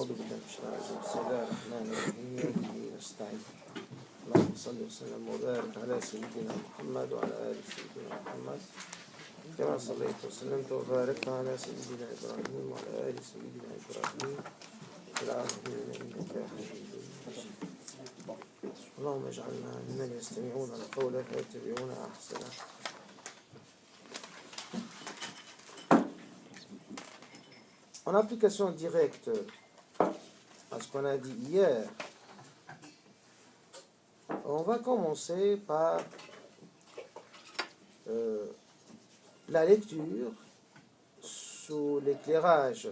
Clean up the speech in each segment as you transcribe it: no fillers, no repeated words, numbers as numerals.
أعوذ بالله من الشيطان الرجيم بسم الله الرحمن الرحيم وبه نستعين اللهم صل وسلم وبارك على سيدنا محمد وعلى آل سيدنا محمد كما صليت وسلمت وباركت على سيدنا إبراهيم وعلى آل سيدنا إبراهيم في العالمين إنك حميد مجيد اللهم اجعلنا ممن يستمعون القول فيتبعون أحسنه. En application directe à ce qu'on a dit hier, on va commencer par la lecture sous l'éclairage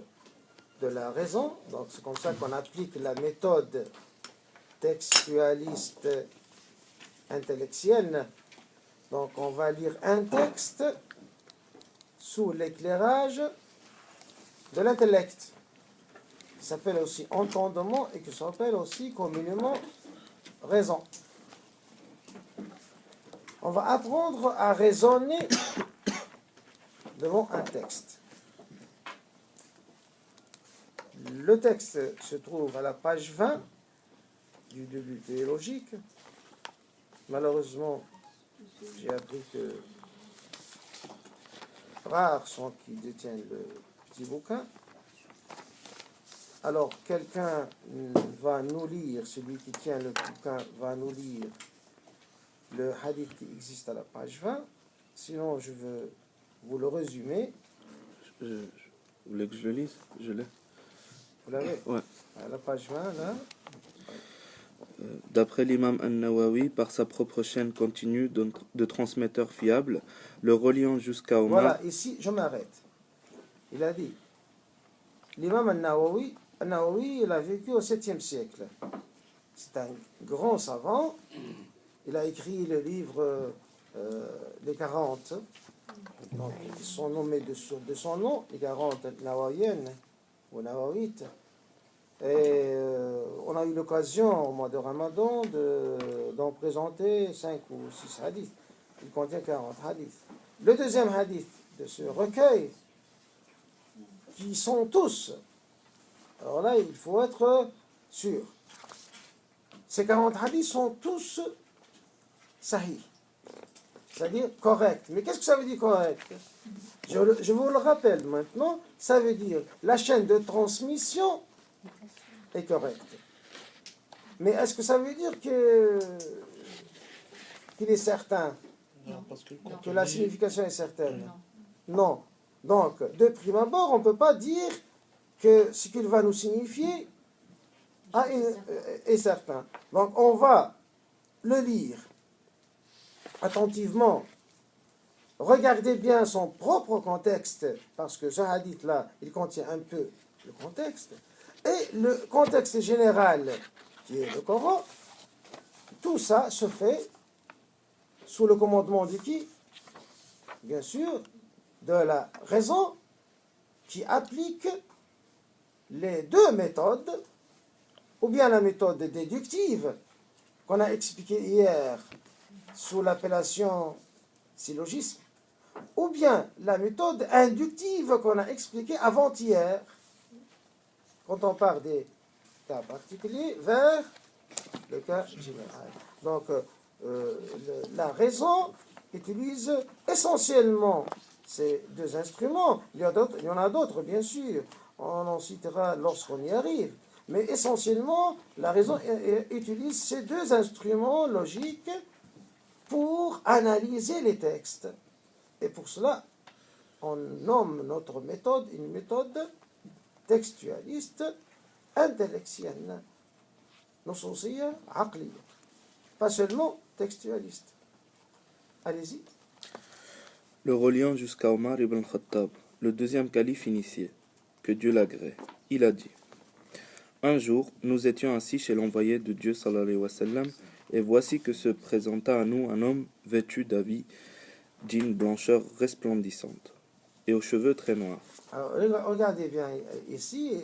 de la raison. Donc c'est comme ça qu'on applique la méthode textualiste intellectuelle. Donc on va lire un texte sous l'éclairage de l'intellect, qui s'appelle aussi entendement et qui s'appelle aussi communément raison. On va apprendre à raisonner devant un texte. Le texte se trouve à la page 20 du début théologique. Malheureusement, j'ai appris que rares sont qui détiennent le petit bouquin. Alors, quelqu'un va nous lire, celui qui tient le bouquin va nous lire le hadith qui existe à la page 20. Sinon, je veux vous le résumer. Vous voulez que je le lise? Je l'ai. Vous l'avez? Ouais. À la page 20, là. D'après l'imam An-Nawawi, par sa propre chaîne continue de transmetteurs fiables, le reliant jusqu'à Omar. Voilà, ici, je m'arrête. Il a dit, l'imam An-Nawawi, il a vécu au 7e siècle. C'est un grand savant. Il a écrit le livre Les 40. Donc, ils sont nommés de son nom, les 40 Nawawiyennes ou Nawawites. Et on a eu l'occasion au mois de Ramadan d'en présenter 5 ou 6 hadiths. Il contient 40 hadiths. Le deuxième hadith de ce recueil, qui sont tous, alors là, il faut être sûr. Ces 40 hadiths sont tous sahih, c'est-à-dire corrects. Mais qu'est-ce que ça veut dire correct? Je vous le rappelle maintenant, ça veut dire la chaîne de transmission est correcte. Mais est-ce que ça veut dire qu'il est certain? Non, parce que la signification est certaine? Non. Donc, de prime abord, on ne peut pas dire que ce qu'il va nous signifier est certain. Donc, on va le lire attentivement. Regardez bien son propre contexte, parce que ce hadith-là, il contient un peu le contexte. Et le contexte général, qui est le Coran, tout ça se fait sous le commandement de qui? Bien sûr, de la raison qui applique les deux méthodes, ou bien la méthode déductive qu'on a expliquée hier sous l'appellation syllogisme, ou bien la méthode inductive qu'on a expliquée avant-hier quand on parle des cas particuliers vers le cas général. Donc, la raison utilise essentiellement ces deux instruments. Il y en a d'autres, bien sûr. On en citera lorsqu'on y arrive. Mais essentiellement, la raison utilise ces deux instruments logiques pour analyser les textes. Et pour cela, on nomme notre méthode une méthode textualiste intellectuelle. Nususiyya aqliyya. Pas seulement textualiste. Allez-y. Le reliant jusqu'à Omar ibn Khattab, le deuxième calife initié, que Dieu l'agrée. Il a dit: un jour, nous étions assis chez l'envoyé de Dieu sallallahu alayhi wa sallam, et voici que se présenta à nous un homme vêtu d'habits d'une blancheur resplendissante et aux cheveux très noirs. Alors, regardez bien ici,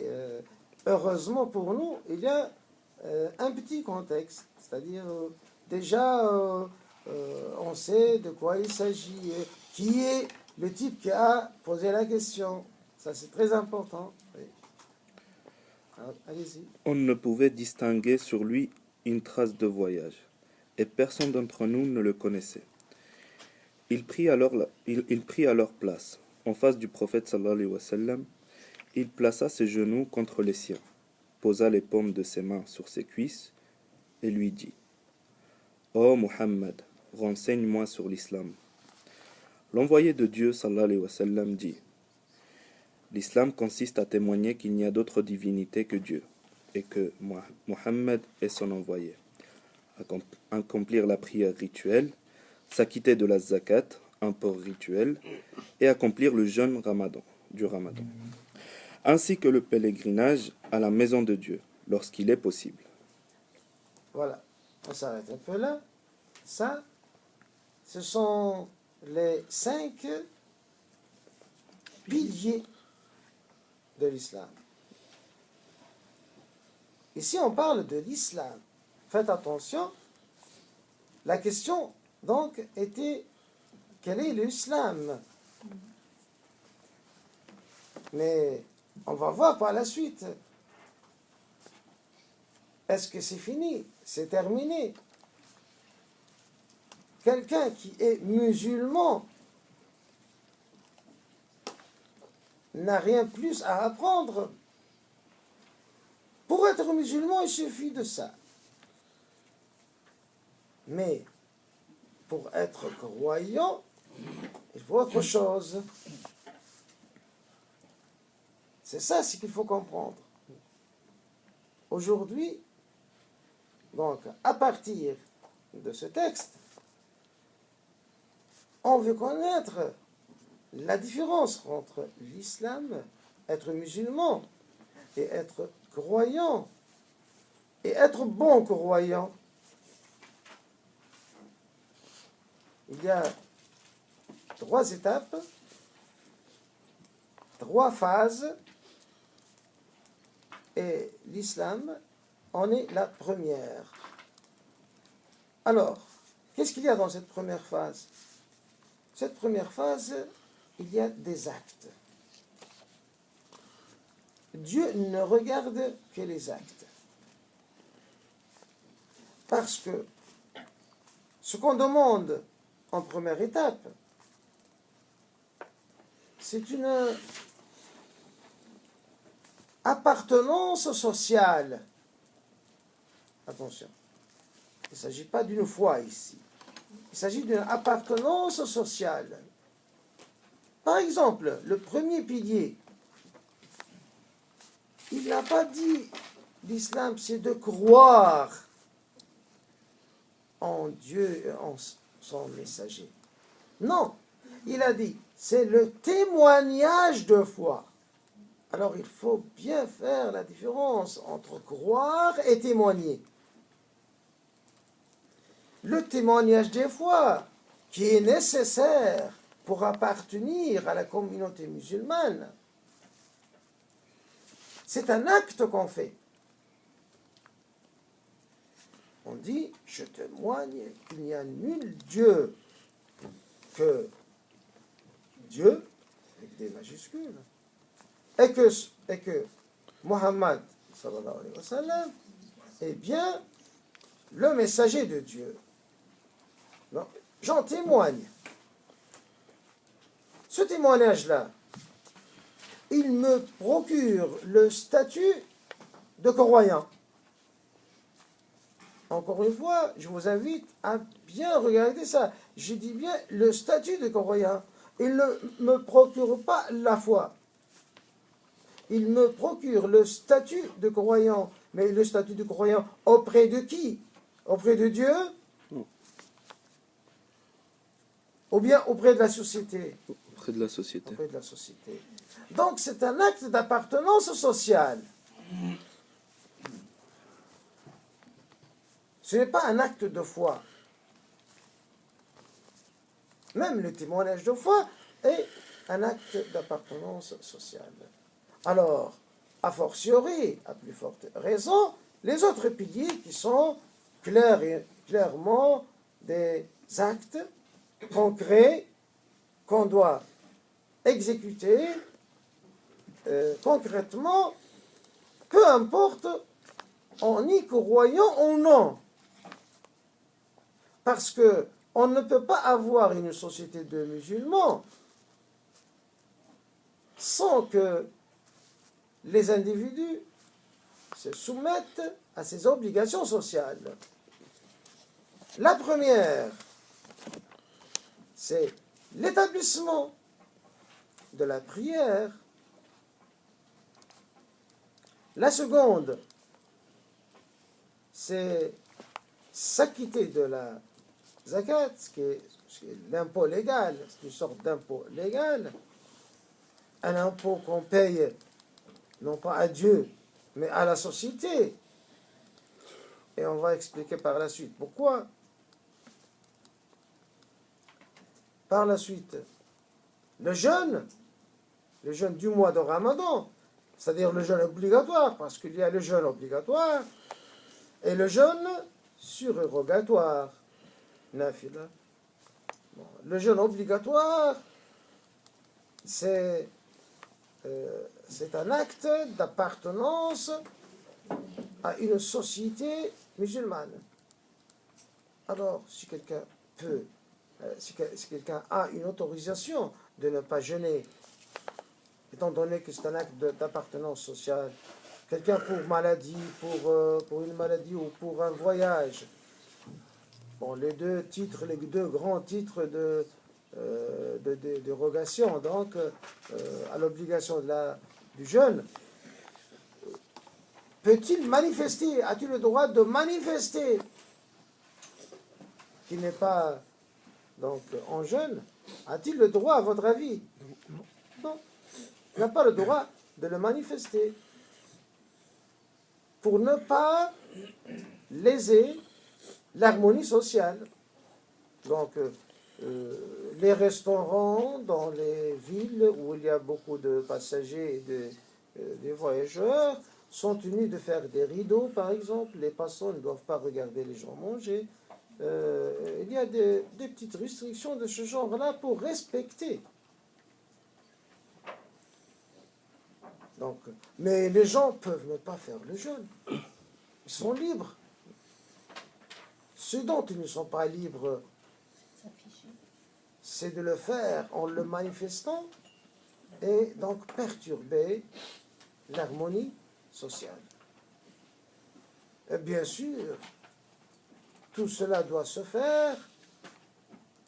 heureusement pour nous, il y a un petit contexte, c'est-à-dire déjà on sait de quoi il s'agit, qui est le type qui a posé la question. Ça, c'est très important. Oui. Allez-y. On ne pouvait distinguer sur lui une trace de voyage, et personne d'entre nous ne le connaissait. Il prit alors place, en face du prophète sallallahu alayhi wa sallam. Il plaça ses genoux contre les siens, posa les paumes de ses mains sur ses cuisses, et lui dit: Ô Muhammad, renseigne-moi sur l'islam. L'envoyé de Dieu sallallahu alayhi wa sallam dit: L'islam consiste à témoigner qu'il n'y a d'autre divinité que Dieu, et que Muhammad est son envoyé. Accomplir la prière rituelle, s'acquitter de la zakat, un port rituel, et accomplir le jeûne du ramadan, ainsi que le pèlerinage à la maison de Dieu, lorsqu'il est possible. Voilà, on s'arrête un peu là. Ça, ce sont les 5 piliers de l'islam. Ici, on parle de l'islam. Faites attention, la question, donc, était quel est l'islam? Mais on va voir par la suite. Est-ce que c'est fini? C'est terminé? Quelqu'un qui est musulman n'a rien plus à apprendre. Pour être musulman, il suffit de ça. Mais pour être croyant, il faut autre chose. C'est ça ce qu'il faut comprendre. Aujourd'hui, donc, à partir de ce texte, on veut connaître la différence entre l'islam, être musulman, et être croyant, et être bon croyant. Il y a 3 étapes, 3 phases, et l'islam en est la première. Alors, qu'est-ce qu'il y a dans cette première phase? Cette première phase, il y a des actes. Dieu ne regarde que les actes. Parce que ce qu'on demande en première étape, c'est une appartenance sociale. Attention, il ne s'agit pas d'une foi ici. Il s'agit d'une appartenance sociale. Par exemple, le premier pilier, il n'a pas dit l'islam, c'est de croire en Dieu et en son messager. Non, il a dit, c'est le témoignage de foi. Alors il faut bien faire la différence entre croire et témoigner. Le témoignage des foi, qui est nécessaire pour appartenir à la communauté musulmane, c'est un acte qu'on fait. On dit, je témoigne qu'il n'y a nul Dieu que Dieu, avec des majuscules, et que Muhammad, sallallahu alayhi wa sallam, est bien le messager de Dieu. Non, j'en témoigne. Ce témoignage-là, il me procure le statut de croyant. Encore une fois, je vous invite à bien regarder ça. Je dis bien le statut de croyant. Il ne me procure pas la foi. Il me procure le statut de croyant. Mais le statut de croyant auprès de qui? Auprès de Dieu? Ou bien auprès de la société? Auprès de la société. Auprès de la société. Donc c'est un acte d'appartenance sociale. Ce n'est pas un acte de foi. Même le témoignage de foi est un acte d'appartenance sociale. Alors, a fortiori, à plus forte raison, les autres piliers qui sont clairement des actes concrets qu'on doit exécuter concrètement, peu importe, on y croyant ou non. Parce que on ne peut pas avoir une société de musulmans sans que les individus se soumettent à ces obligations sociales. La première, c'est l'établissement de la prière. La seconde, c'est s'acquitter de la zakat, ce qui est l'impôt légal, c'est une sorte d'impôt légal, un impôt qu'on paye non pas à Dieu, mais à la société. Et on va expliquer par la suite pourquoi. Par la suite, le jeûne du mois de Ramadan, c'est-à-dire le jeûne obligatoire, parce qu'il y a le jeûne obligatoire et le jeûne surérogatoire, nafila. Bon, le jeûne obligatoire, c'est un acte d'appartenance à une société musulmane. Alors, si quelqu'un peut, si quelqu'un a une autorisation de ne pas jeûner, étant donné que c'est un acte d'appartenance sociale, quelqu'un pour maladie, pour une maladie ou pour un voyage, bon, les deux grands titres de dérogation, donc, à l'obligation du jeûne, peut-il manifester, a-t-il le droit de manifester qu'il n'est pas donc en jeûne? A-t-il le droit, à votre avis? Non. Il n'a pas le droit de le manifester pour ne pas léser l'harmonie sociale. Donc, les restaurants dans les villes où il y a beaucoup de passagers et de voyageurs sont tenus de faire des rideaux, par exemple. Les passants ne doivent pas regarder les gens manger. Il y a des petites restrictions de ce genre-là pour respecter. Donc, mais les gens peuvent ne pas faire le jeûne. Ils sont libres. Ce dont ils ne sont pas libres, c'est de le faire en le manifestant et donc perturber l'harmonie sociale. Et bien sûr, tout cela doit se faire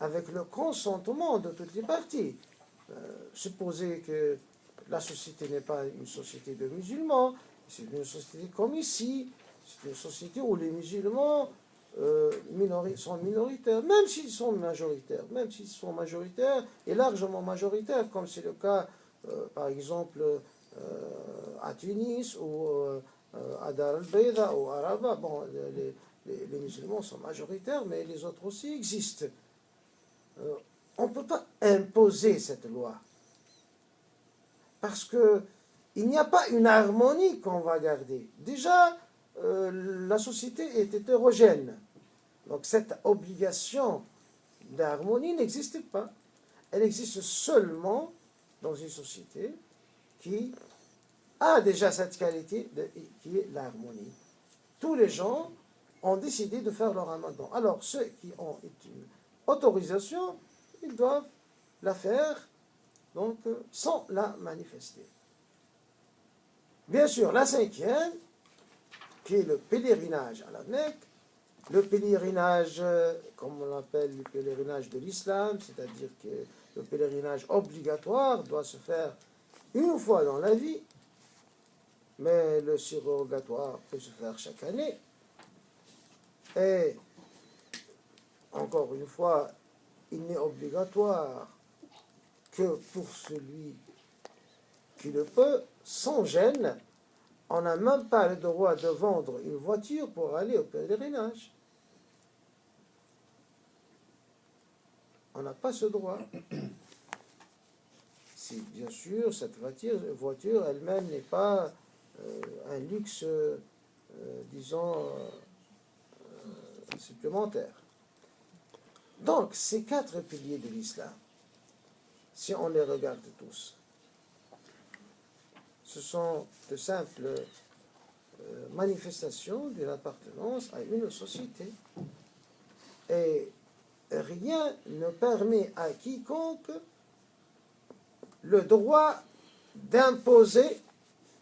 avec le consentement de toutes les parties. Supposez que la société n'est pas une société de musulmans, c'est une société comme ici, c'est une société où les musulmans sont minoritaires, même s'ils sont majoritaires, et largement majoritaires, comme c'est le cas, par exemple, à Tunis ou à Dar al-Bayda ou à Rabat. Bon, les musulmans sont majoritaires, mais les autres aussi existent. On ne peut pas imposer cette loi, parce qu'il n'y a pas une harmonie qu'on va garder. Déjà, la société est hétérogène. Donc cette obligation d'harmonie n'existe pas. Elle existe seulement dans une société qui a déjà cette qualité qui est l'harmonie. Tous les gens ont décidé de faire leur ramadan. Alors ceux qui ont une autorisation, ils doivent la faire donc sans la manifester. Bien sûr, la cinquième, qui est le pèlerinage à la Mecque, le pèlerinage, comme on l'appelle, le pèlerinage de l'islam, c'est-à-dire que le pèlerinage obligatoire doit se faire une fois dans la vie, mais le surrogatoire peut se faire chaque année. Et, encore une fois, il n'est obligatoire que pour celui qui le peut, sans gêne. On n'a même pas le droit de vendre une voiture pour aller au pèlerinage. On n'a pas ce droit. Si, bien sûr, cette voiture elle-même n'est pas un luxe, disons, supplémentaire. Donc, ces quatre piliers de l'islam, si on les regarde tous, ce sont de simples manifestation d'une appartenance à une société. Et rien ne permet à quiconque le droit d'imposer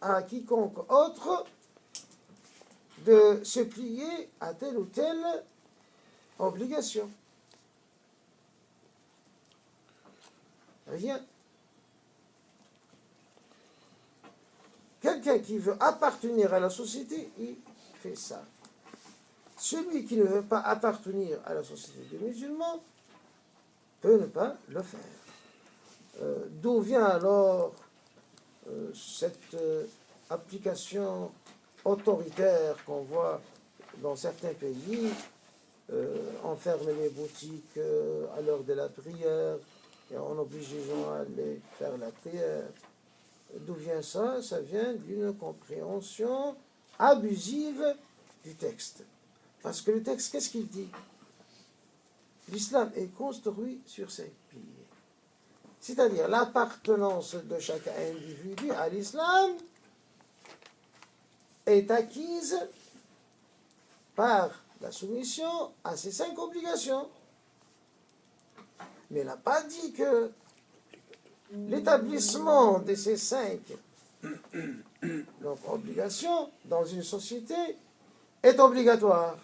à quiconque autre de se plier à telle ou telle obligation. Rien. Quelqu'un qui veut appartenir à la société, il fait ça. Celui qui ne veut pas appartenir à la société des musulmans peut ne pas le faire. D'où vient alors cette application autoritaire qu'on voit dans certains pays, on ferme les boutiques à l'heure de la prière et on oblige les gens à aller faire la prière. D'où vient ça? Ça vient d'une compréhension abusive du texte. Parce que le texte, qu'est-ce qu'il dit? L'islam est construit sur 5 piliers. C'est-à-dire l'appartenance de chaque individu à l'islam est acquise par la soumission à ces 5 obligations. Mais il n'a pas dit que l'établissement de ces 5 donc, obligations dans une société est obligatoire.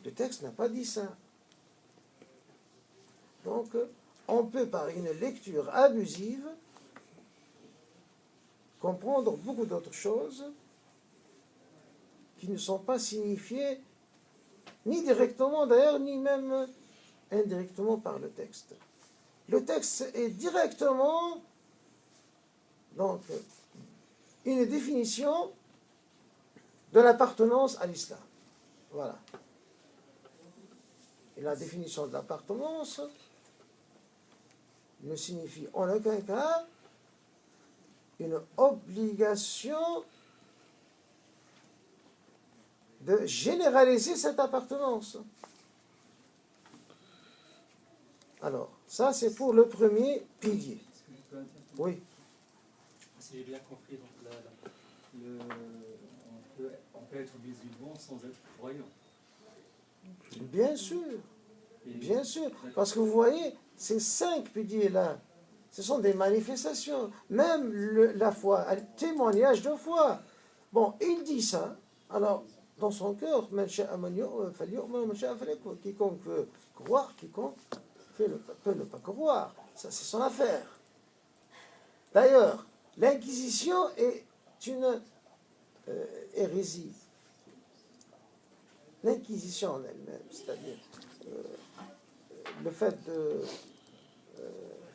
Le texte n'a pas dit ça. Donc, on peut, par une lecture abusive, comprendre beaucoup d'autres choses qui ne sont pas signifiées ni directement d'ailleurs, ni même indirectement par le texte. Le texte est directement donc une définition de l'appartenance à l'islam. Voilà. Et la définition de l'appartenance ne signifie en aucun cas une obligation de généraliser cette appartenance. Alors, ça c'est pour le premier pilier. Oui. Si j'ai bien compris, donc on peut être musulman sans être croyant. Bien sûr, bien sûr. Parce que vous voyez, ces 5 piliers-là, ce sont des manifestations. Même la foi, un témoignage de foi. Bon, il dit ça. Alors, dans son cœur, quiconque veut croire, quiconque peut ne pas croire. Ça, c'est son affaire. D'ailleurs, l'Inquisition est une hérésie. L'Inquisition en elle-même, c'est-à-dire le fait de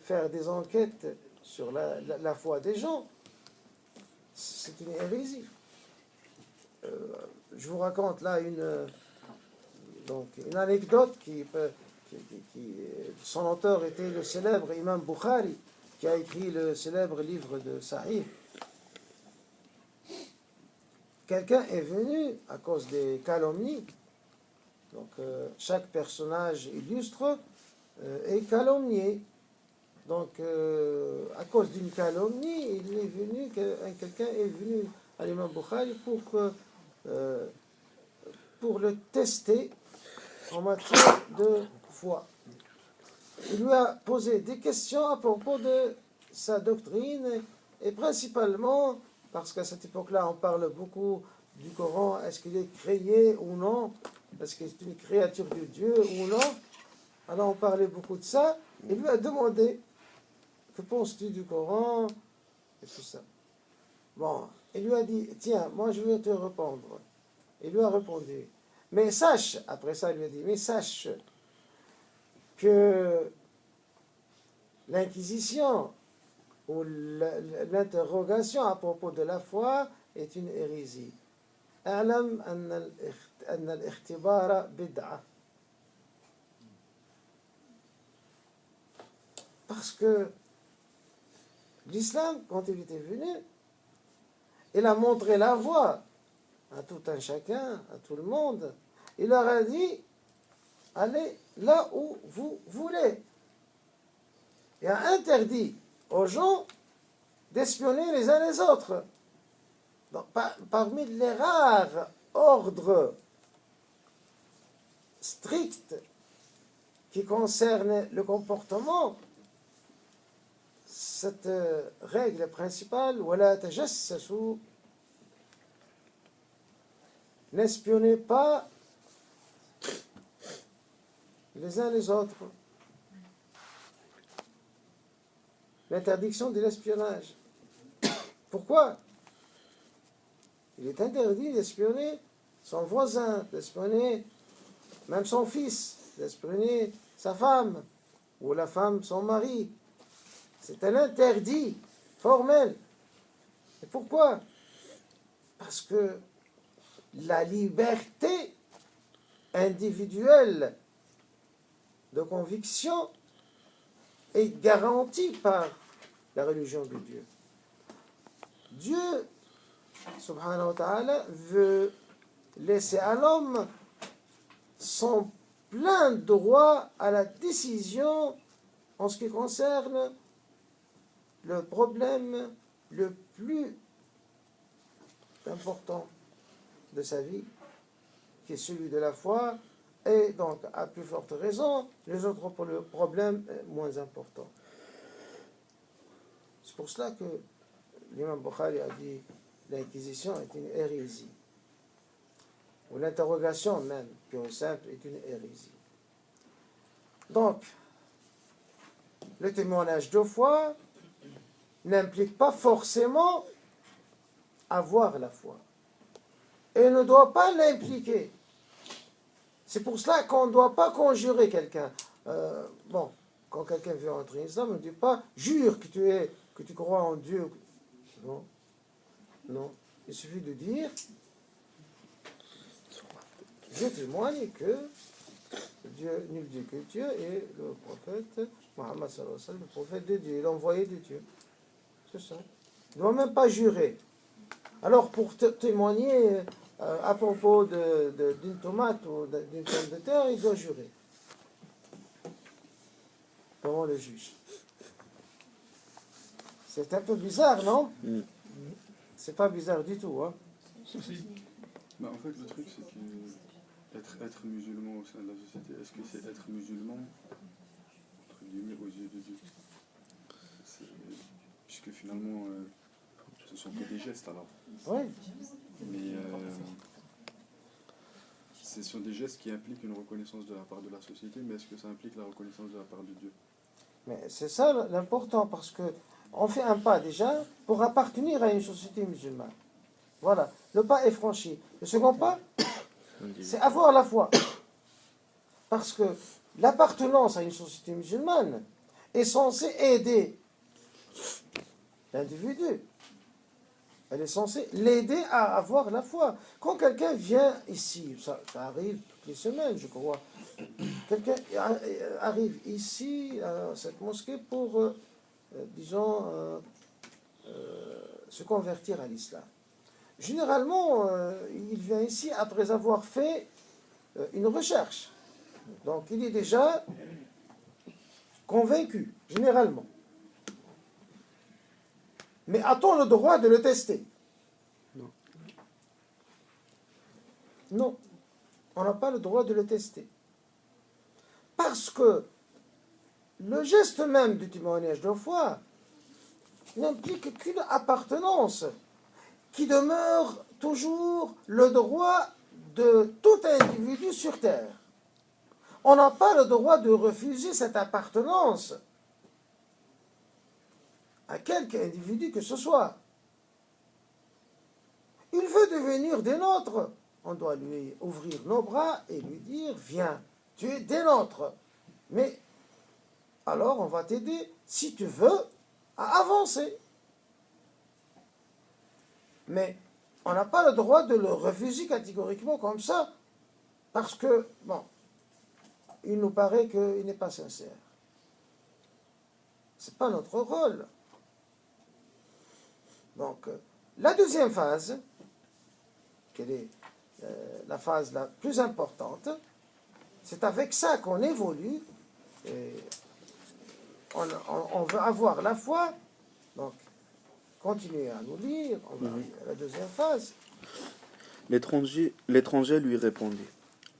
faire des enquêtes sur la foi des gens, c'est une hérésie. Je vous raconte là une anecdote qui son auteur était le célèbre imam Bukhari, qui a écrit le célèbre livre de Sahih. Quelqu'un est venu à cause des calomnies. Donc, chaque personnage illustre est calomnié. Donc, à cause d'une calomnie, quelqu'un est venu à l'imam Bukhari pour le tester en matière de foi. Il lui a posé des questions à propos de sa doctrine et principalement, parce qu'à cette époque-là, on parle beaucoup du Coran, est-ce qu'il est créé ou non, est-ce qu'il est une créature de Dieu ou non. Alors on parlait beaucoup de ça. Il lui a demandé, que penses-tu du Coran et tout ça. Bon, il lui a dit, tiens, moi je vais te répondre. Il lui a répondu, mais sache, après ça il lui a dit, mais sache que l'inquisition ou l'interrogation à propos de la foi est une hérésie. أعلم أن الاختبار بدعة. Parce que l'islam, quand il était venu, il a montré la voie à tout un chacun, à tout le monde. Il leur a dit, allez là où vous voulez. Il a interdit aux gens d'espionner les uns les autres. Donc, parmi les rares ordres stricts qui concernent le comportement, cette règle principale, وَلَا تَجَسَّسُوا, n'espionnez pas les uns les autres. L'interdiction de l'espionnage. Pourquoi? Il est interdit d'espionner son voisin, d'espionner même son fils, d'espionner sa femme, ou la femme son mari. C'est un interdit formel. Et pourquoi? Parce que la liberté individuelle de conviction est garantie par la religion de Dieu. Dieu, subhanahu wa ta'ala, veut laisser à l'homme son plein droit à la décision en ce qui concerne le problème le plus important de sa vie, qui est celui de la foi, et donc, à plus forte raison, les autres problèmes moins importants. C'est pour cela que l'imam Bukhari a dit l'inquisition est une hérésie, ou l'interrogation même, pure et simple, est une hérésie. Donc, le témoignage de foi n'implique pas forcément avoir la foi, et ne doit pas l'impliquer. C'est pour cela qu'on ne doit pas conjurer quelqu'un. Quand quelqu'un veut entrer en islam, on ne dit pas « jure que tu crois en Dieu ». Non. Non. Il suffit de dire « je témoigne que Dieu, nul Dieu que Dieu, et le prophète Mohammed sallallahu alayhi wa sallam, le prophète de Dieu, l'envoyé de Dieu ». C'est ça. Il ne doit même pas jurer. Alors pour témoigner à propos d'une tomate ou d'une pomme de terre, il doit jurer devant le juge. C'est un peu bizarre, non? C'est pas bizarre du tout, hein? Bah, en fait, le truc, c'est que être musulman au sein de la société, est-ce que c'est être musulman, entre guillemets, aux yeux de Dieu? Puisque finalement, ce sont que des gestes alors. Oui. Mais ce sont des gestes qui impliquent une reconnaissance de la part de la société, mais est-ce que ça implique la reconnaissance de la part de Dieu? Mais c'est ça l'important, parce que on fait un pas déjà pour appartenir à une société musulmane. Voilà, le pas est franchi. Le second pas, c'est avoir la foi. Parce que l'appartenance à une société musulmane est censée aider l'individu. Elle est censée l'aider à avoir la foi. Quand quelqu'un vient ici, ça arrive toutes les semaines, je crois, quelqu'un arrive ici, à cette mosquée, pour, se convertir à l'islam. Généralement, il vient ici après avoir fait une recherche. Donc, il est déjà convaincu, généralement. Mais a-t-on le droit de le tester? Non. Non, on n'a pas le droit de le tester. Parce que le geste même du témoignage de foi n'implique qu'une appartenance qui demeure toujours le droit de tout individu sur terre. On n'a pas le droit de refuser cette appartenance à quelque individu que ce soit. Il veut devenir des nôtres. On doit lui ouvrir nos bras et lui dire « Viens, tu es des nôtres. » Mais alors on va t'aider, si tu veux, à avancer. Mais on n'a pas le droit de le refuser catégoriquement comme ça, parce que, il nous paraît qu'il n'est pas sincère. Ce n'est pas notre rôle. Donc, la deuxième phase, quelle est la phase la plus importante, c'est avec ça qu'on évolue. Et on veut avoir la foi. Donc, continuez à nous lire. On va à la deuxième phase. L'étranger lui répondit,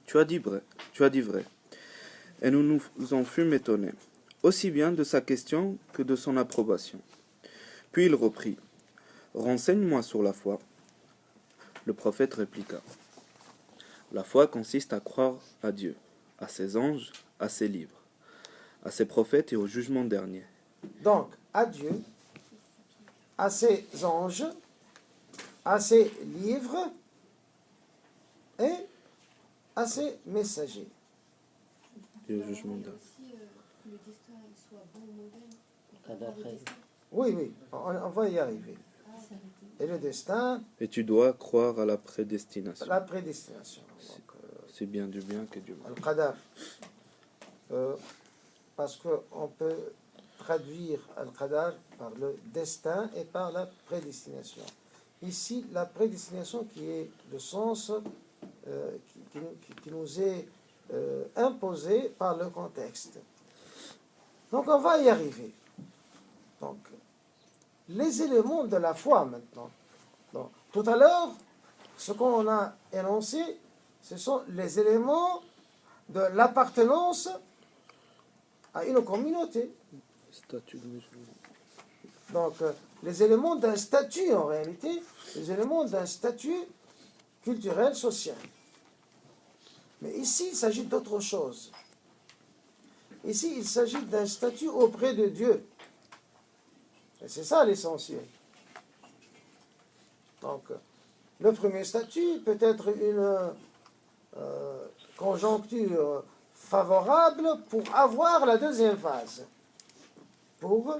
tu as dit vrai. Et nous nous en fûmes étonnés, aussi bien de sa question que de son approbation. Puis il reprit, renseigne-moi sur la foi. Le prophète répliqua, la foi consiste à croire à Dieu, à ses anges, à ses livres, à ses prophètes et au jugement dernier. Donc, à Dieu, à ses anges, à ses livres et à ses messagers. Et au jugement dernier. aussi que le destin il soit bon ou mauvais. Qadar Le khayr. destin. Oui, on va y arriver. Et le destin, Et tu dois croire à la prédestination. la prédestination. Donc, C'est bien du bien que du mal. Al-Qadar. Parce qu'on peut traduire Al-Qadar par le destin et par la prédestination. Ici, la prédestination qui est le sens qui nous est imposé par le contexte. Donc on va y arriver. Donc, les éléments de la foi maintenant. Donc, tout à l'heure, ce qu'on a énoncé, ce sont les éléments de l'appartenance à une communauté. Statut de musulman. Donc, les éléments d'un statut, en réalité, les éléments d'un statut culturel, social. Mais ici, il s'agit d'autre chose. Ici, il s'agit d'un statut auprès de Dieu. Et c'est ça l'essentiel. Donc, le premier statut peut être une conjoncture favorable pour avoir la deuxième phase, pour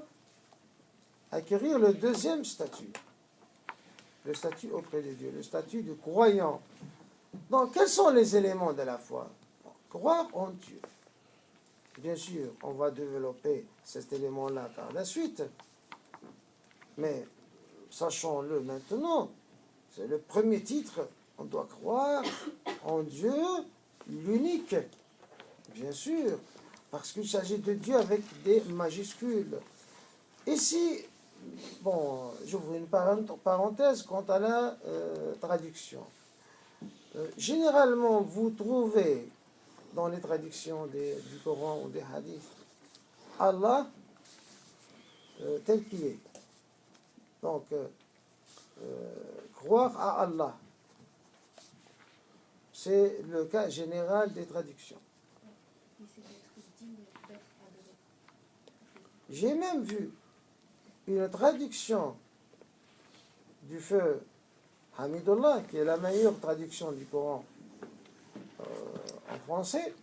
acquérir le deuxième statut, le statut auprès de Dieu, le statut de croyant. Donc, quels sont les éléments de la foi? Croire en Dieu. Bien sûr, on va développer cet élément-là par la suite, mais sachons-le maintenant, c'est le premier titre, on doit croire en Dieu, l'unique, bien sûr, parce qu'il s'agit de Dieu avec des majuscules. Ici, bon, j'ouvre une parenthèse quant à la traduction. Généralement, vous trouvez dans les traductions du Coran ou des hadiths Allah tel qu'il est. Donc, croire à Allah, c'est le cas général des traductions. J'ai même vu une traduction du feu Hamidullah, qui est la meilleure traduction du Coran en français.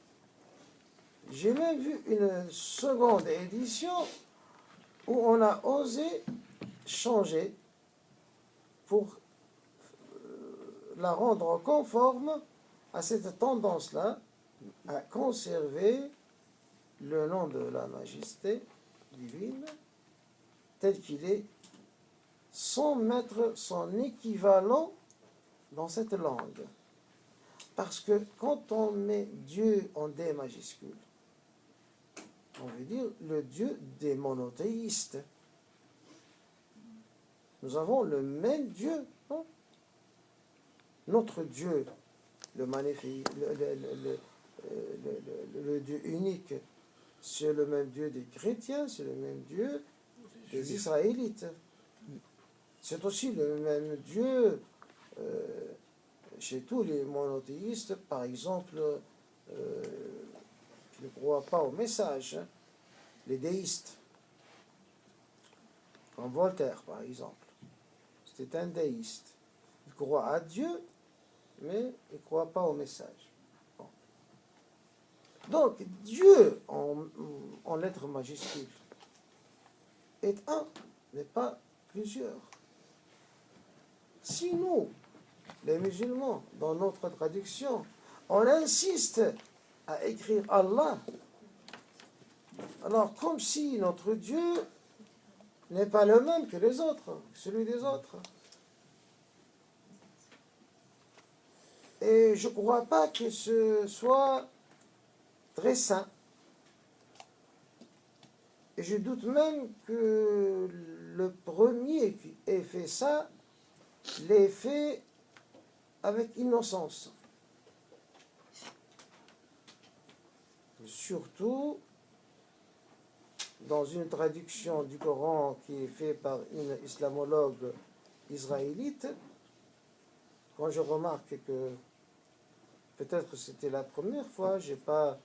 J'ai même vu une seconde édition où on a osé changer pour la rendre conforme à cette tendance-là, à conserver le nom de la majesté divine tel qu'il est, sans mettre son équivalent dans cette langue. Parce que quand on met Dieu en D majuscule, on veut dire le Dieu des monothéistes. Nous avons le même Dieu. Hein? Notre Dieu, le Dieu unique, c'est le même Dieu des chrétiens, c'est le même Dieu des Israélites. C'est aussi le même Dieu chez tous les monothéistes, par exemple, qui ne croient pas au message, hein, les déistes, comme Voltaire, par exemple. C'était un déiste. Il croit à Dieu, mais il ne croit pas au message. Bon. Donc, Dieu, en lettres majuscules, est un, mais pas plusieurs. Si nous, les musulmans, dans notre traduction, on insiste à écrire Allah, alors comme si notre Dieu n'est pas le même que les autres, celui des autres. Et je ne crois pas que ce soit très sain. Et je doute même que le premier qui ait fait ça l'ait fait avec innocence. Surtout dans une traduction du Coran qui est faite par une islamologue israélite, quand je remarque que peut-être c'était la première fois, je n'ai pas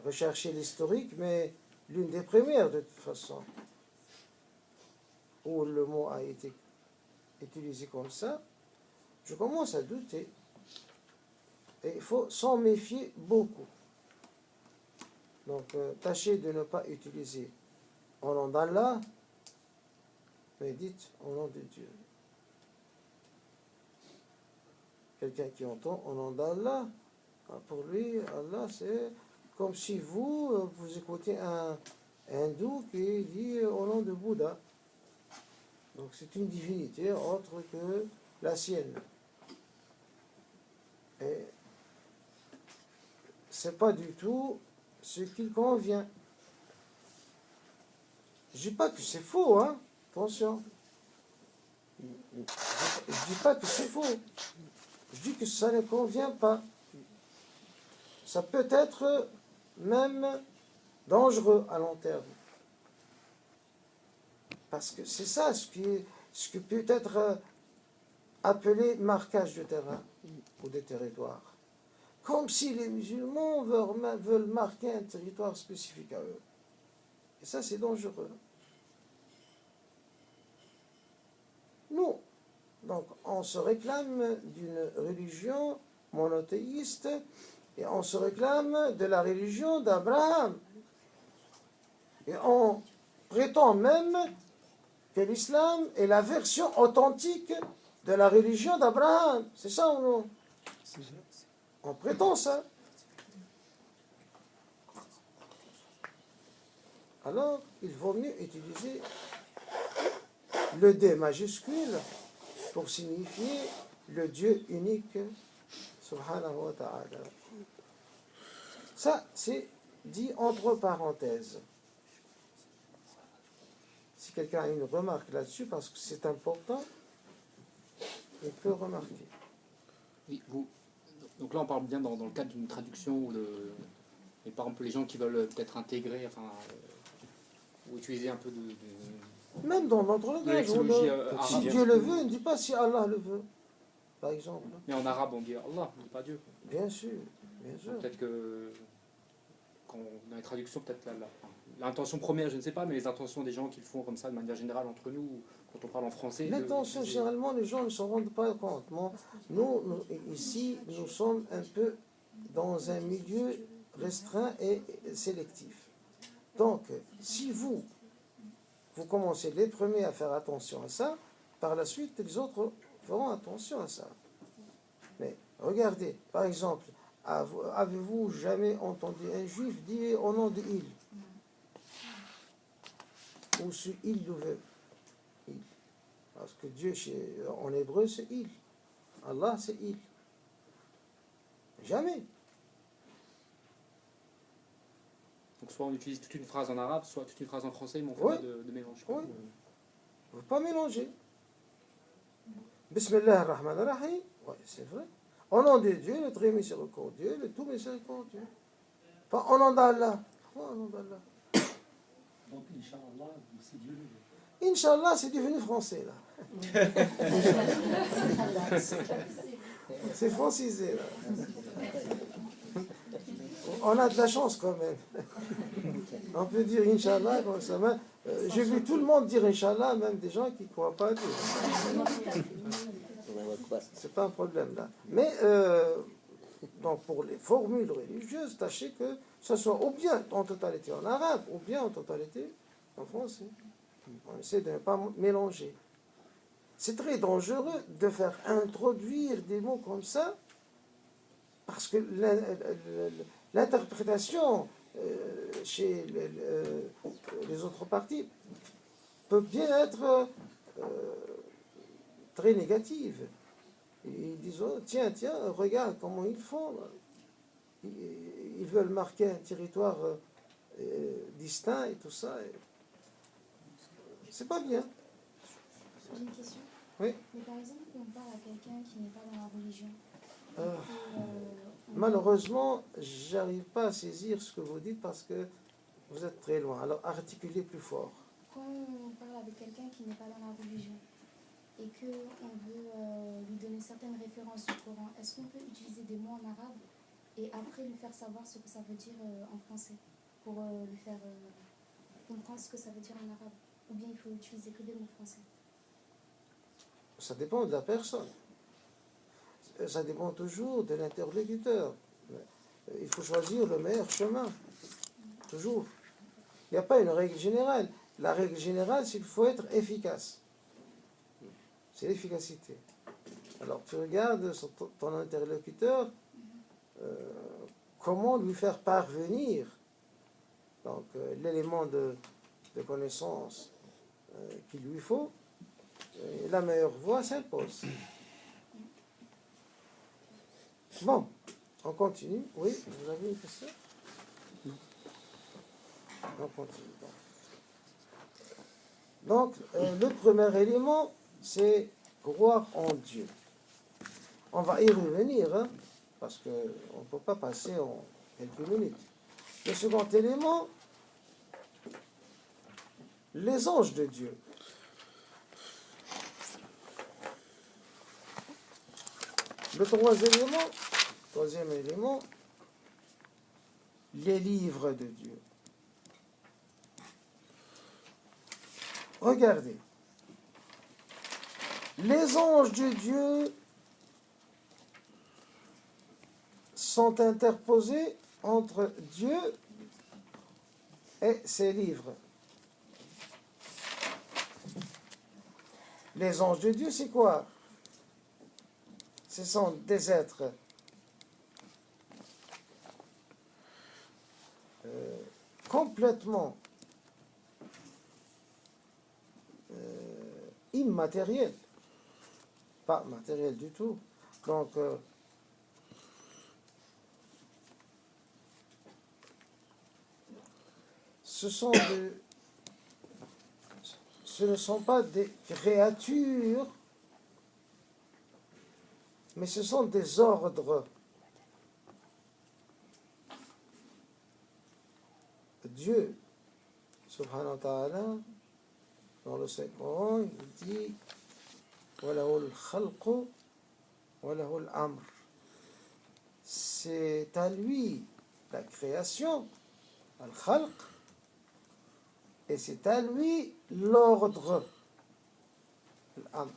recherché l'historique, mais l'une des premières de toute façon, où le mot a été utilisé comme ça, je commence à douter. Et il faut s'en méfier beaucoup. Donc, tâchez de ne pas utiliser au nom d'Allah, mais dites au nom de Dieu. Quelqu'un qui entend au nom d'Allah, pour lui, Allah, c'est comme si vous écoutez un hindou qui dit au nom de Bouddha. Donc, c'est une divinité autre que la sienne. Et c'est pas du tout ce qu'il convient. Je dis pas que c'est faux, hein. Attention. Je dis pas que c'est faux. Je dis que ça ne convient pas. Ça peut être même dangereux à long terme. Parce que c'est ça ce qui peut être appelé marquage de terrain ou de territoire. Comme si les musulmans veulent marquer un territoire spécifique à eux. Et ça, c'est dangereux. Nous, donc, on se réclame d'une religion monothéiste et on se réclame de la religion d'Abraham. Et on prétend même que l'islam est la version authentique de la religion d'Abraham. C'est ça ou non? On prétend ça. Alors, il vaut mieux utiliser le D majuscule pour signifier le Dieu unique, subhanahu wa ta'ala. Ça, c'est dit entre parenthèses. Si quelqu'un a une remarque là-dessus, parce que c'est important, il peut remarquer. Oui, donc là, on parle bien dans le cadre d'une traduction ou et par exemple les gens qui veulent peut-être intégrer, ou utiliser un peu Même dans notre langage, l'exologie si arabe. Dieu le veut, on ne dit pas si Allah le veut, par exemple. Mais en arabe, on dit Allah, on ne dit pas Dieu. Bien sûr, bien sûr. Peut-être que dans les traductions, peut-être l'intention première, je ne sais pas, mais les intentions des gens qui le font comme ça de manière générale entre nous, quand on parle en français. L'intention, généralement, les gens ne s'en rendent pas compte. Nous, ici, nous sommes un peu dans un milieu restreint et sélectif. Donc, si vous commencez les premiers à faire attention à ça, par la suite, les autres feront attention à ça. Mais regardez, par exemple, avez-vous jamais entendu un juif dire au nom de il? Ou ce il le veut? Il. Parce que Dieu, en hébreu, c'est il. Allah, c'est il. Jamais. Donc soit on utilise toute une phrase en arabe, soit toute une phrase en français, mais on fait Oui. pas de mélange. Oui. Il ne faut pas mélanger. Bismillah ar-Rahman ar-Rahim. Oui, c'est vrai. Au nom de Dieu, le très miséricordieux, le tout miséricordieux. Pas au nom d'Allah. Au nom d'Allah. Donc, Inch'Allah, c'est Dieu le veut. Inch'Allah, c'est devenu français, là. C'est francisé, là. On a de la chance, quand même. On peut dire Inch'Allah, comme ça. J'ai vu tout le monde dire Inch'Allah, même des gens qui ne croient pas à Dieu. C'est pas un problème, là. Mais, donc, pour les formules religieuses, tâchez que ce soit ou bien en totalité en arabe, ou bien en totalité en français. On essaie de ne pas mélanger. C'est très dangereux de faire introduire des mots comme ça, parce que l'interprétation chez les autres parties peut bien être très négative. Ils disent, oh, tiens, regarde comment ils font. Ils veulent marquer un territoire distinct et tout ça. C'est pas bien. J'ai une question. Oui. Mais par exemple, on parle à quelqu'un qui n'est pas dans la religion religion. Euh, On- Malheureusement, j'arrive pas à saisir ce que vous dites parce que vous êtes très loin. Alors articulez plus fort. Quand on parle avec quelqu'un qui n'est pas dans la religion et qu'on veut lui donner certaines références du Coran, est-ce qu'on peut utiliser des mots en arabe et après lui faire savoir ce que ça veut dire en français pour lui faire comprendre ce que ça veut dire en arabe? Ou bien il faut utiliser que des mots français? Ça dépend de la personne. Ça dépend toujours de l'interlocuteur. Il faut choisir le meilleur chemin. Toujours. Il n'y a pas une règle générale. La règle générale, c'est qu'il faut être efficace. C'est l'efficacité. Alors tu regardes sur ton interlocuteur, comment lui faire parvenir donc l'élément de connaissance qu'il lui faut. Et la meilleure voie s'impose. Bon, on continue. Oui, vous avez une question? On continue. Donc, le premier élément, c'est croire en Dieu. On va y revenir, hein, parce qu'on ne peut pas passer en quelques minutes. Le second élément, les anges de Dieu. Le troisième élément, les livres de Dieu. Regardez. Les anges de Dieu sont interposés entre Dieu et ses livres. Les anges de Dieu, c'est quoi? Ce sont des êtres complètement immatériels, pas matériels du tout. Donc, ce ne sont pas des créatures, mais ce sont des ordres. Dieu, subhanahu wa ta'ala, dans le Saint-Coran, il dit وَلَهُ الْخَلْقُ وَلَهُ الْأَمْرُ. C'est à lui la création, al-khalq, et c'est à lui l'ordre, l'amr.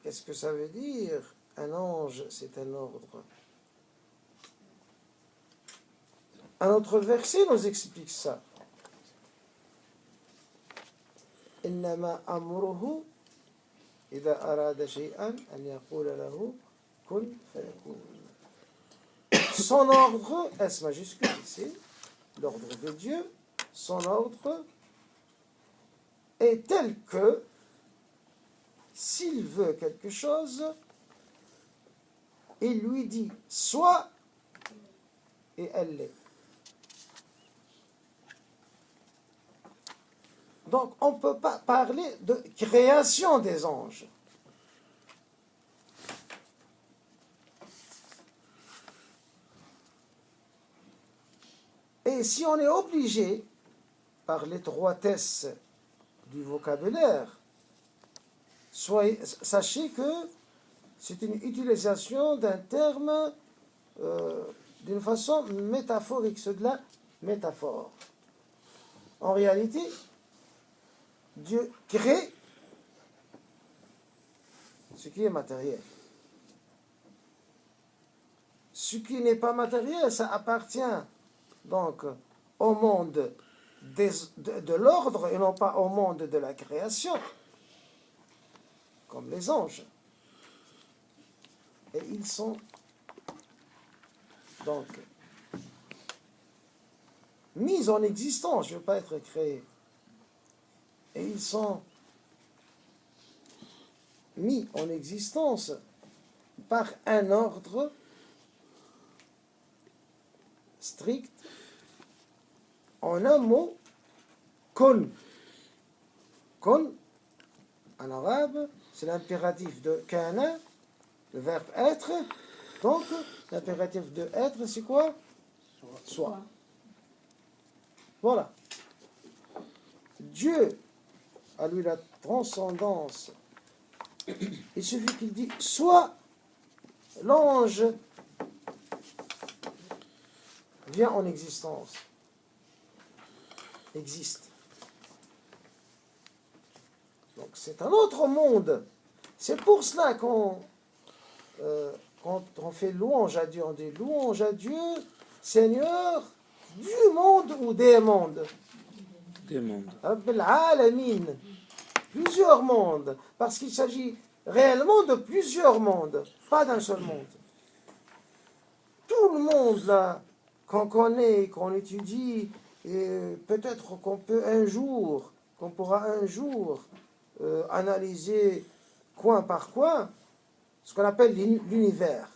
Qu'est-ce que ça veut dire? Un ange, c'est un ordre. Un autre verset nous explique ça. إنما أمره إذا أراد شيئا أن يقول له كن فيكون. Son ordre, S majuscule ici, l'ordre de Dieu, son ordre est tel que s'il veut quelque chose, il lui dit soit et elle l'est. Donc on ne peut pas parler de création des anges. Et si on est obligé, par l'étroitesse du vocabulaire, sachez que c'est une utilisation d'un terme d'une façon métaphorique, c'est de la métaphore. En réalité, Dieu crée ce qui est matériel. Ce qui n'est pas matériel, ça appartient donc au monde de l'ordre et non pas au monde de la création, comme les anges. Et ils sont donc mis en existence, je ne veux pas être créés. Et ils sont mis en existence par un ordre strict, en un mot, kun. Kun, en arabe, c'est l'impératif de kana, le verbe être. Donc, l'impératif de être, c'est quoi? Soit. Voilà. Dieu a lui la transcendance. Il suffit qu'il dit soit, l'ange vient en existence. Existe. Donc c'est un autre monde. C'est pour cela quand on fait louange à Dieu, on dit louange à Dieu, Seigneur du monde ou des mondes. Des mondes. Rabb al-Alamin. Plusieurs mondes. Parce qu'il s'agit réellement de plusieurs mondes, pas d'un seul monde. Tout le monde là, qu'on connaît, qu'on étudie, et peut-être qu'on pourra un jour analyser coin par coin, ce qu'on appelle l'univers,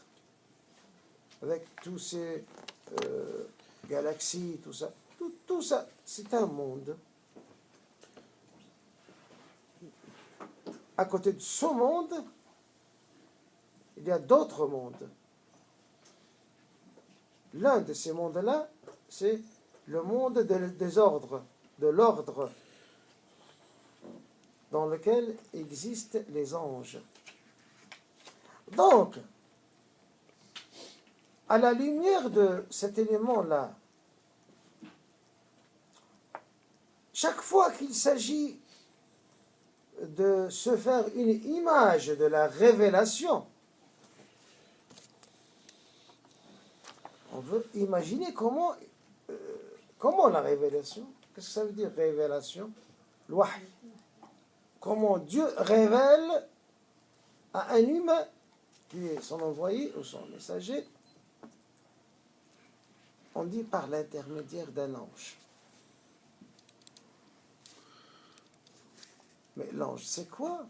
avec tous ces galaxies, tout ça. Tout ça, c'est un monde. À côté de ce monde, il y a d'autres mondes. L'un de ces mondes-là, c'est le monde des ordres, de l'ordre, dans lequel existent les anges. Donc, à la lumière de cet élément-là, chaque fois qu'il s'agit de se faire une image de la révélation, on veut imaginer comment la révélation, qu'est-ce que ça veut dire révélation? L'wahy. Comment Dieu révèle à un humain qui est son envoyé ou son messager, on dit par l'intermédiaire d'un ange. Mais l'ange, c'est quoi?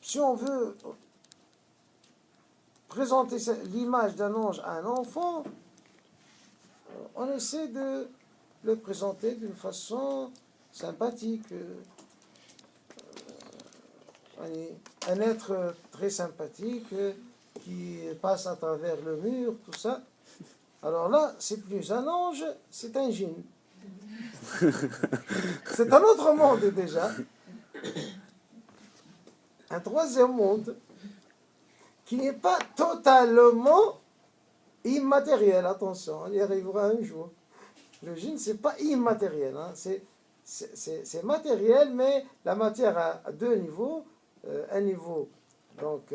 Si on veut présenter l'image d'un ange à un enfant, on essaie de le présenter d'une façon sympathique. Un être très sympathique qui passe à travers le mur, tout ça. Alors là, c'est plus un ange, c'est un djinn. C'est un autre monde déjà. Un troisième monde qui n'est pas totalement immatériel. Attention, on y arrivera un jour. Le djinn, c'est pas immatériel. Hein. C'est matériel, mais la matière a deux niveaux. Un niveau donc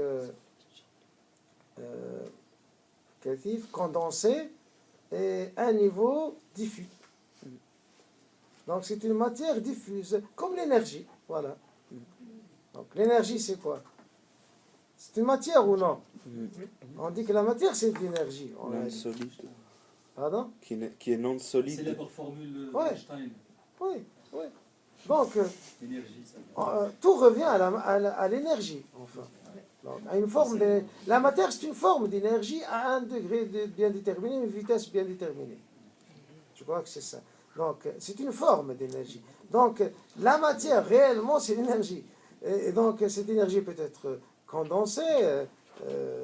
condensé et un niveau diffus. Donc c'est une matière diffuse, comme l'énergie. Voilà. Donc l'énergie, c'est quoi? C'est une matière ou non? On dit que la matière, c'est de l'énergie. Non solide. Pardon? Qui est non solide. Célèbre formule Ouais. d'Einstein. Oui, oui. Donc, L'énergie, ça. tout revient à l'énergie, enfin. Donc, à une forme la matière, c'est une forme d'énergie à un degré bien déterminé, une vitesse bien déterminée. Je crois que c'est ça. Donc, c'est une forme d'énergie. Donc, la matière, réellement, c'est l'énergie. Et donc, cette énergie peut être condensée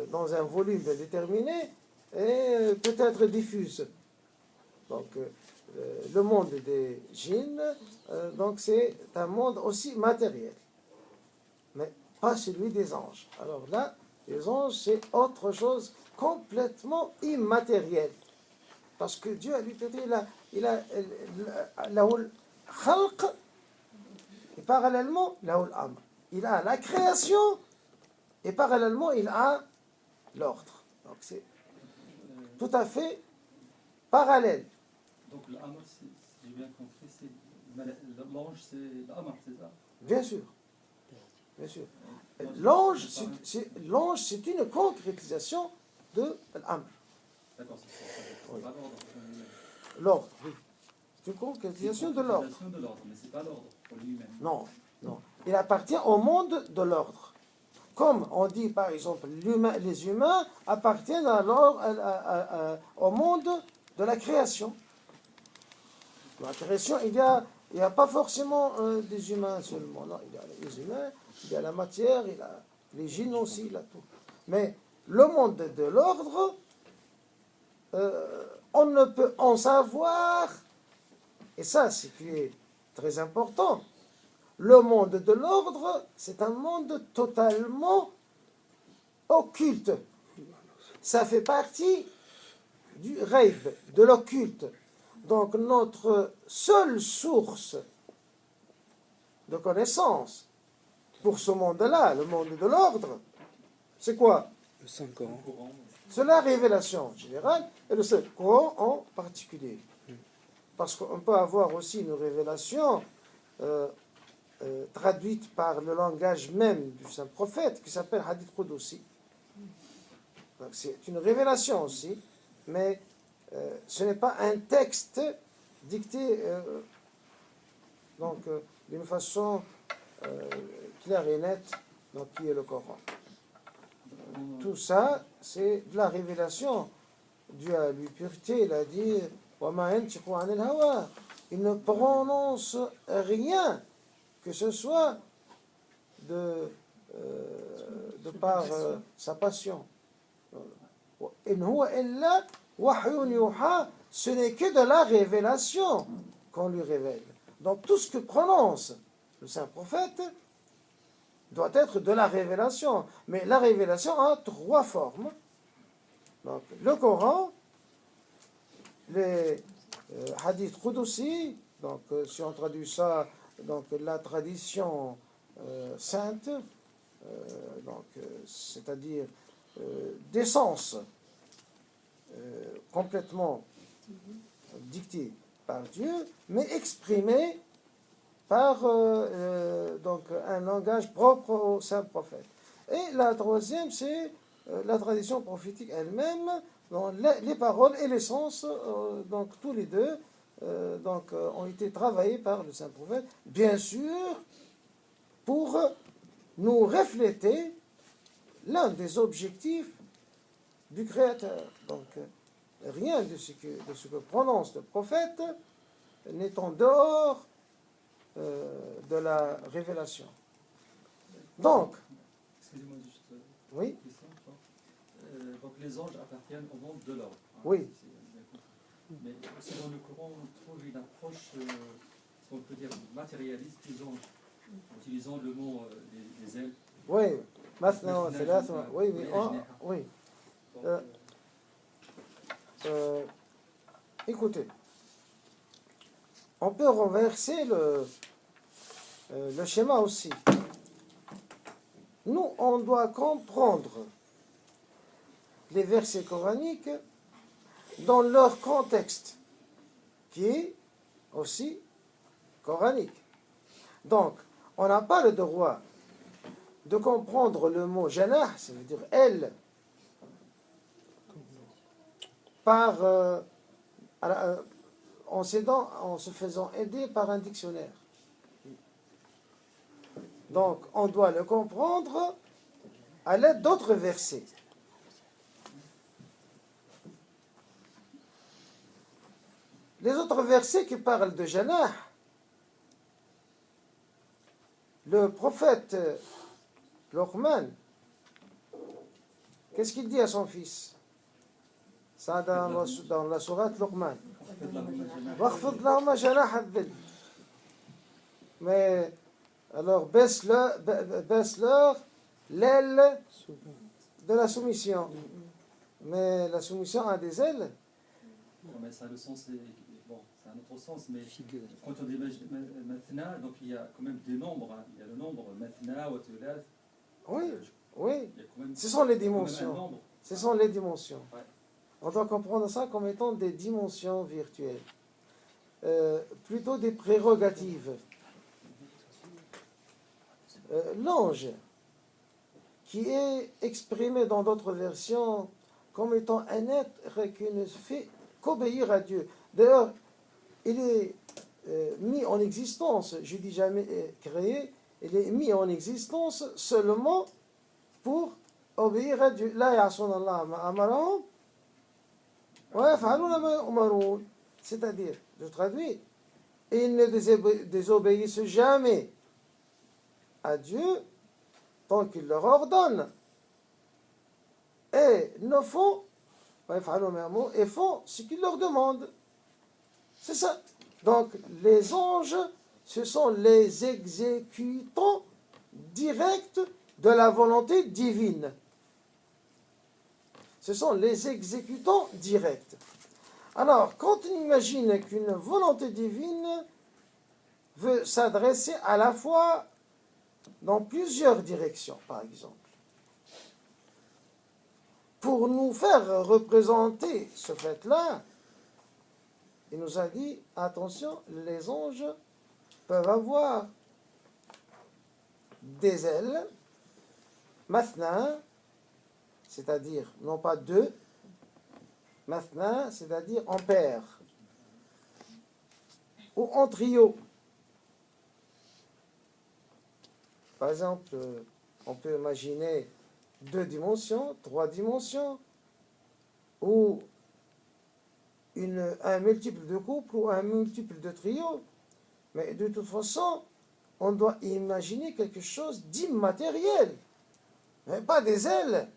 dans un volume bien déterminé et peut être diffuse. Donc, le monde des djinns, donc c'est un monde aussi matériel, mais pas celui des anges. Alors là, les anges, c'est autre chose complètement immatériel. Parce que Dieu a lui traité, il a lahul khalq, et parallèlement, lahul amr. Il a la création, et parallèlement, il a l'ordre. Donc c'est tout à fait parallèle. Donc l'Amr, si j'ai bien compris, l'ange, c'est l'Amr, c'est ça? Bien sûr. Bien sûr. L'ange, c'est une concrétisation de l'Amr. D'accord, c'est pas l'ordre. L'ordre, oui. C'est une concrétisation de l'ordre. C'est une concrétisation de l'ordre, mais c'est pas l'ordre pour lui-même. Non, non. Il appartient au monde de l'ordre. Comme on dit, par exemple, les humains appartiennent au monde de la création. Dans la création, il y a il n'y a pas forcément des humains seulement. Non, il y a les humains, il y a la matière, il y a les djinns aussi, il y a tout. Mais le monde de l'ordre, on ne peut en savoir, et ça c'est qui est très important, le monde de l'ordre, c'est un monde totalement occulte. Ça fait partie du rêve, de l'occulte. Donc notre seule source de connaissance pour ce monde-là, le monde de l'ordre, c'est quoi? Le Saint-Coran. C'est la révélation générale et le Coran en particulier. Parce qu'on peut avoir aussi une révélation traduite par le langage même du saint prophète qui s'appelle Hadith Qudusi. Donc c'est une révélation aussi, mais ce n'est pas un texte dicté d'une façon claire et nette, donc qui est le Coran. Tout ça, c'est de la révélation. Dieu a lui pureté, il a dit il ne prononce rien que ce soit de par sa passion. Ce n'est que de la révélation qu'on lui révèle. Donc tout ce que prononce le saint prophète doit être de la révélation. Mais la révélation a trois formes. Donc le Coran, les hadiths Qudusi, donc si on traduit ça, donc la tradition sainte, c'est-à-dire d'essence complètement dictée par Dieu, mais exprimée par donc un langage propre au saint prophète. Et la troisième, c'est la tradition prophétique elle-même, dont les paroles et les sens, donc tous les deux, ont été travaillés par le saint prophète, bien sûr, pour nous refléter l'un des objectifs du Créateur. Donc, rien de ce que prononce le prophète n'est en dehors de la révélation. Donc, excusez-moi juste. Oui. Donc les anges appartiennent au monde de l'ordre. Oui. Mais aussi dans le Coran, on trouve une approche, on peut dire matérialiste des anges, en utilisant le mot des ailes. Oui. Maintenant, c'est là. Oui, oui. Oui. Donc, Écoutez, on peut renverser le schéma aussi. Nous, on doit comprendre les versets coraniques dans leur contexte, qui est aussi coranique. Donc, on n'a pas le droit de comprendre le mot janah, ça veut dire elle, en se faisant aider par un dictionnaire. Donc, on doit le comprendre à l'aide d'autres versets. Les autres versets qui parlent de Janah, le prophète Luqman, qu'est-ce qu'il dit à son fils? Ça dans la sourate Luqman. وَاخْفِضْ لَهُمَا جَنَاحَ الذِّلِّ. Mais alors baisse-leur l'aile de la soumission. Mais la soumission a des ailes. mais ça, le sens est, bon, c'est un autre sens, mais quand on dit Mathna, donc il y a quand même des nombres. Hein. Il y a le nombre Mathna, Watulat. Oui, oui. Il y a quand même, Ce sont les quand même un dimensions. nombre. Ce sont les dimensions. Ouais. On doit comprendre ça comme étant des dimensions virtuelles. Plutôt des prérogatives. L'ange, qui est exprimé dans d'autres versions comme étant un être qui ne fait qu'obéir à Dieu. D'ailleurs, il est mis en existence, je dis jamais créé, il est mis en existence seulement pour obéir à Dieu. La ya'sun Allah ma amarahum wa yaf'aluna ma yu'marun. C'est-à-dire, je traduis, Ils ne désobéissent jamais à Dieu tant qu'il leur ordonne. Et ne font, et font ce qu'il leur demande. C'est ça. Donc, les anges, ce sont les exécutants directs de la volonté divine. Ce sont les exécutants directs. Alors, quand on imagine qu'une volonté divine veut s'adresser à la fois dans plusieurs directions, par exemple, pour nous faire représenter ce fait-là, il nous a dit, attention, les anges peuvent avoir des ailes, mathna, c'est-à-dire non pas deux, mathna, c'est-à-dire en paire, ou en trio. Par exemple, on peut imaginer 2 dimensions, 3 dimensions, ou un multiple de couple ou un multiple de trio. Mais de toute façon, on doit imaginer quelque chose d'immatériel, mais pas des ailes.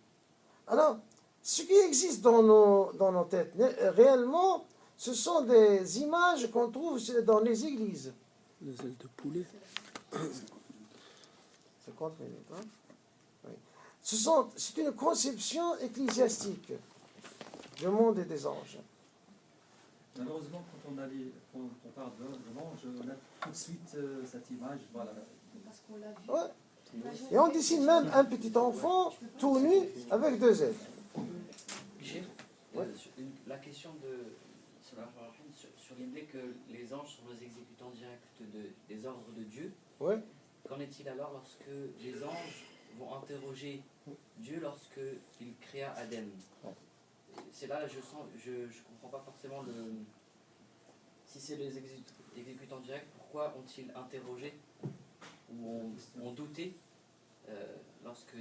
Alors, ce qui existe dans nos têtes, réellement, ce sont des images qu'on trouve dans les églises. Les ailes de poulet. 50 minutes, hein? Oui. C'est une conception ecclésiastique du monde et des anges. Malheureusement, quand on parle de l'ange, on a tout de suite cette image. Voilà. Parce qu'on l'a vu. Ouais. Et on dessine même un petit enfant tout nu avec 2 ailes. Ouais. La question sur l'idée que les anges sont les exécutants directs des ordres de Dieu. Ouais. Qu'en est-il alors lorsque les anges vont interroger Dieu lorsqu'il créa Adam? C'est là, je comprends pas forcément si c'est les exécutants directs, pourquoi ont-ils interrogé ou ont douté lorsque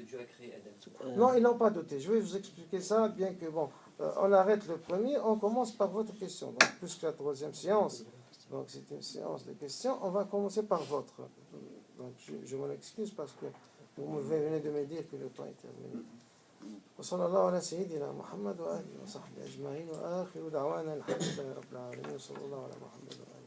Dieu a créé Adam? Non, ils n'ont pas douté. Je vais vous expliquer ça, bien que, bon, on arrête le premier, on commence par votre question. Donc, plus que la 3e séance, donc c'est une séance de questions, on va commencer par votre. Donc, je m'en excuse parce que vous venez de me dire que le temps est terminé. وصلى الله على سيدنا محمد وآله وصحبه أجمعين وآخر دعوانا الحمد لله رب العالمين وصلى الله على محمد وآله